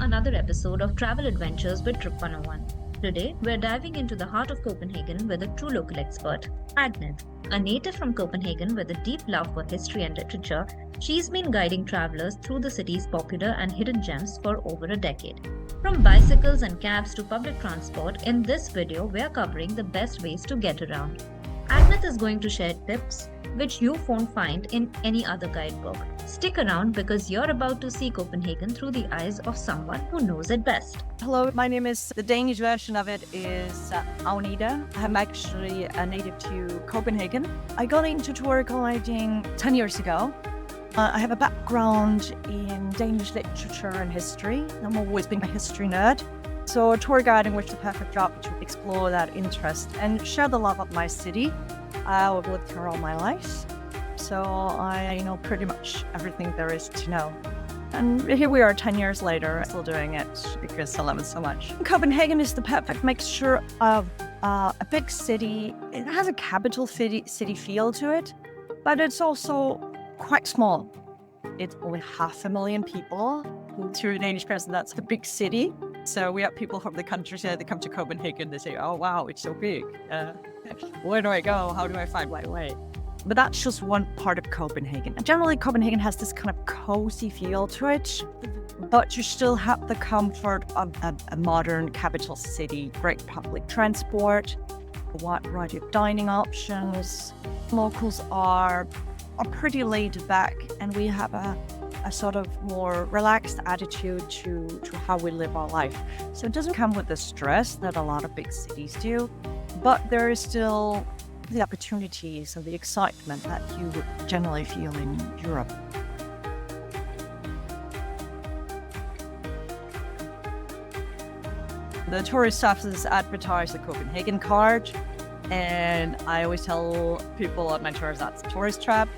another episode of Travel Adventures with Trip 101. Today, we're diving into the heart of Copenhagen with a true local expert, Agnethe. A native from Copenhagen with a deep love for history and literature, she's been guiding travelers through the city's popular and hidden gems for over a decade. From bicycles and cabs to public transport, in this video, we're covering the best ways to get around. Agnethe is going to share tips which you won't find in any other guidebook. Stick around because you're about to see Copenhagen through the eyes of someone who knows it best. Hello, my name is, the Danish version of it is Agnethe. I'm actually a native to Copenhagen. I got into tour guiding 10 years ago. I have a background in Danish literature and history. I've always been a history nerd. So tour guiding was the perfect job to explore that interest and share the love of my city. I've lived here all my life, so I know pretty much everything there is to know. And here we are 10 years later, still doing it because I love it so much. Copenhagen is the perfect mixture of a big city. It has a capital city feel to it, but it's also quite small. It's only 500,000 people. To a Danish person, that's a big city. So we have people from the countryside that come to Copenhagen. They say, oh, wow, it's so big. Where do I go? How do I find my way? But that's just one part of Copenhagen. And generally, Copenhagen has this kind of cozy feel to it, but you still have the comfort of a modern capital city, great public transport, a wide variety of dining options. Locals are pretty laid back, and we have a sort of more relaxed attitude to how we live our life. So it doesn't come with the stress that a lot of big cities do, but there is still the opportunities and the excitement that you would generally feel in Europe. The tourist offices advertise the Copenhagen Card, and I always tell people on my tours that's a tourist trap.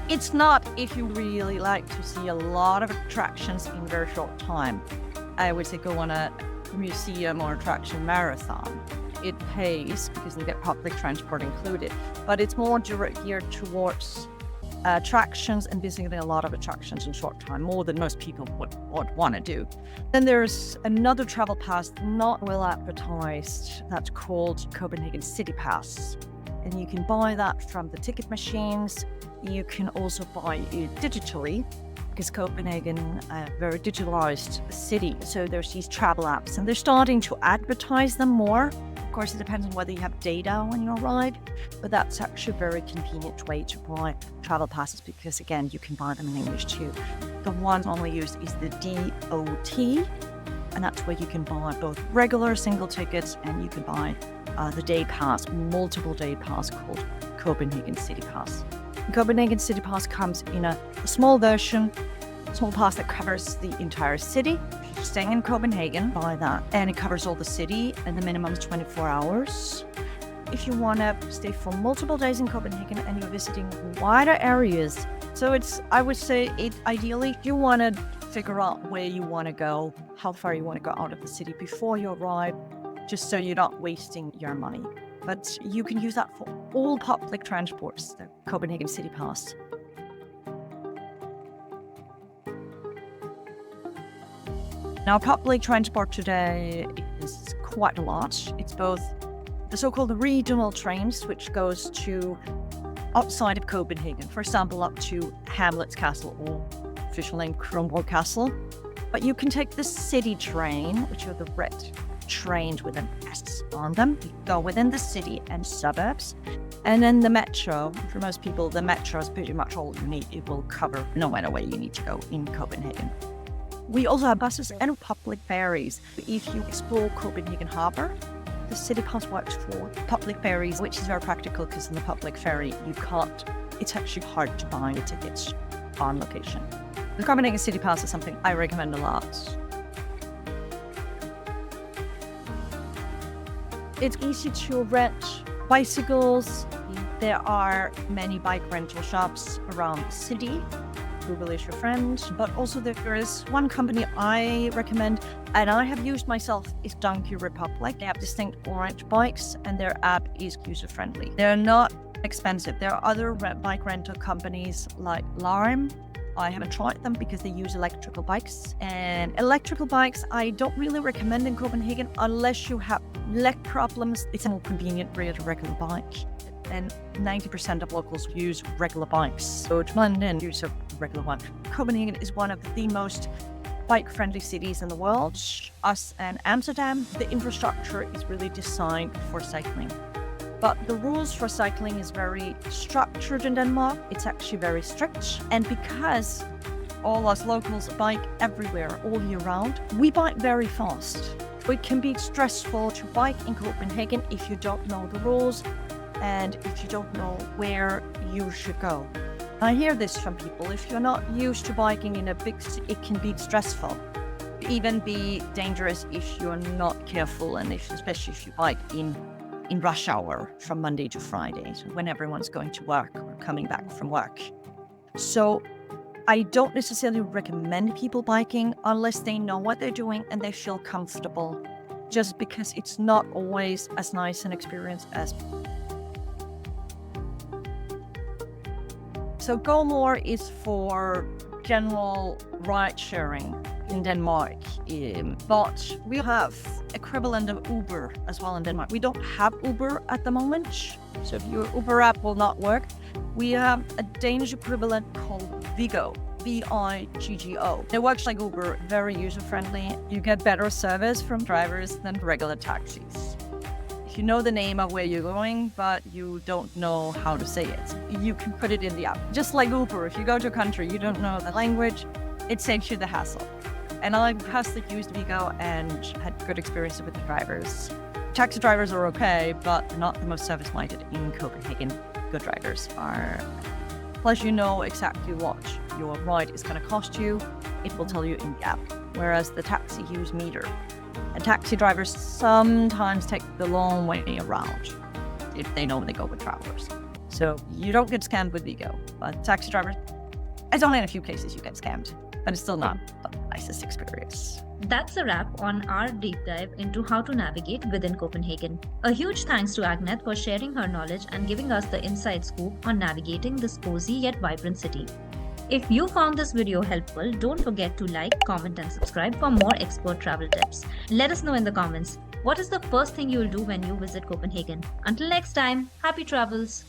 It's not if you really like to see a lot of attractions in a very short time. I would say go on a museum or attraction marathon. It pays because you get public transport included, but it's more geared towards attractions and visiting a lot of attractions in a short time, more than most people would want to do. Then there's another travel pass, not well advertised, that's called Copenhagen City Pass. And you can buy that from the ticket machines. You can also buy it digitally because Copenhagen is a very digitalized city. So there's these travel apps and they're starting to advertise them more. Of course, it depends on whether you have data when you arrive, but that's actually a very convenient way to buy travel passes because, again, you can buy them in English too. The one only used is the DOT, and that's where you can buy both regular single tickets and you can buy the day pass, multiple day pass called Copenhagen City Pass. The Copenhagen City Pass comes in a small version, small pass that covers the entire city. If you're staying in Copenhagen, buy that. And it covers all the city, and the minimum is 24 hours. If you want to stay for multiple days in Copenhagen and you're visiting wider areas, so I would say ideally, you want to figure out where you want to go, how far you want to go out of the city before you arrive, just so you're not wasting your money. But you can use that for all public transports, the Copenhagen City Pass. Now, public transport today is quite a lot. It's both the so-called regional trains, which goes to outside of Copenhagen, for example, up to Hamlet's Castle or official name Kronborg Castle. But you can take the city train, which are the red trains with an S on them. You go within the city and suburbs. And then the metro, for most people, the metro is pretty much all you need. It will cover no matter where you need to go in Copenhagen. We also have buses and public ferries. If you explore Copenhagen Harbour, the city pass works for public ferries, which is very practical because in the public ferry, it's actually hard to buy the tickets on location. The Copenhagen City Pass is something I recommend a lot. It's easy to rent bicycles. There are many bike rental shops around the city. Google is your friend. But also there is one company I recommend, and I have used myself, is Donkey Republic. They have distinct orange bikes, and their app is user-friendly. They're not expensive. There are other bike rental companies like Lime, I haven't tried them because they use electrical bikes. And electrical bikes, I don't really recommend in Copenhagen unless you have leg problems. It's more convenient with a regular bike. And 90% of locals use regular bikes. So to blend in, use a regular one. Copenhagen is one of the most bike-friendly cities in the world. Us and Amsterdam, the infrastructure is really designed for cycling. But the rules for cycling is very structured in Denmark. It's actually very strict. And because all us locals bike everywhere all year round, we bike very fast. So it can be stressful to bike in Copenhagen if you don't know the rules and if you don't know where you should go. I hear this from people. If you're not used to biking in a big city, it can be stressful. Even be dangerous if you're not careful, and especially if you bike in rush hour from Monday to Friday, so when everyone's going to work or coming back from work. So I don't necessarily recommend people biking unless they know what they're doing and they feel comfortable, just because it's not always as nice an experience as. So Go More is for general ride sharing in Denmark, but we have equivalent of Uber as well in Denmark. We don't have Uber at the moment, so if your Uber app will not work, we have a Danish equivalent called Viggo, V-I-G-G-O. It works like Uber, very user-friendly. You get better service from drivers than regular taxis. If you know the name of where you're going, but you don't know how to say it, you can put it in the app. Just like Uber, if you go to a country, you don't know the language, it saves you the hassle. And I personally used Viggo and had good experiences with the drivers. Taxi drivers are okay, but not the most service-minded in Copenhagen. Good drivers are. Plus, you know exactly what your ride is going to cost you. It will tell you in the app. Whereas the taxi use meter. And taxi drivers sometimes take the long way around if they normally go with travelers. So you don't get scammed with Viggo, but taxi drivers, it's only in a few cases you get scammed, but it's still not the nicest experience. That's a wrap on our deep dive into how to navigate within Copenhagen. A huge thanks to Agnethe for sharing her knowledge and giving us the inside scoop on navigating this cozy yet vibrant city. If you found this video helpful, don't forget to like, comment and subscribe for more expert travel tips. Let us know in the comments, what is the first thing you'll do when you visit Copenhagen? Until next time, happy travels!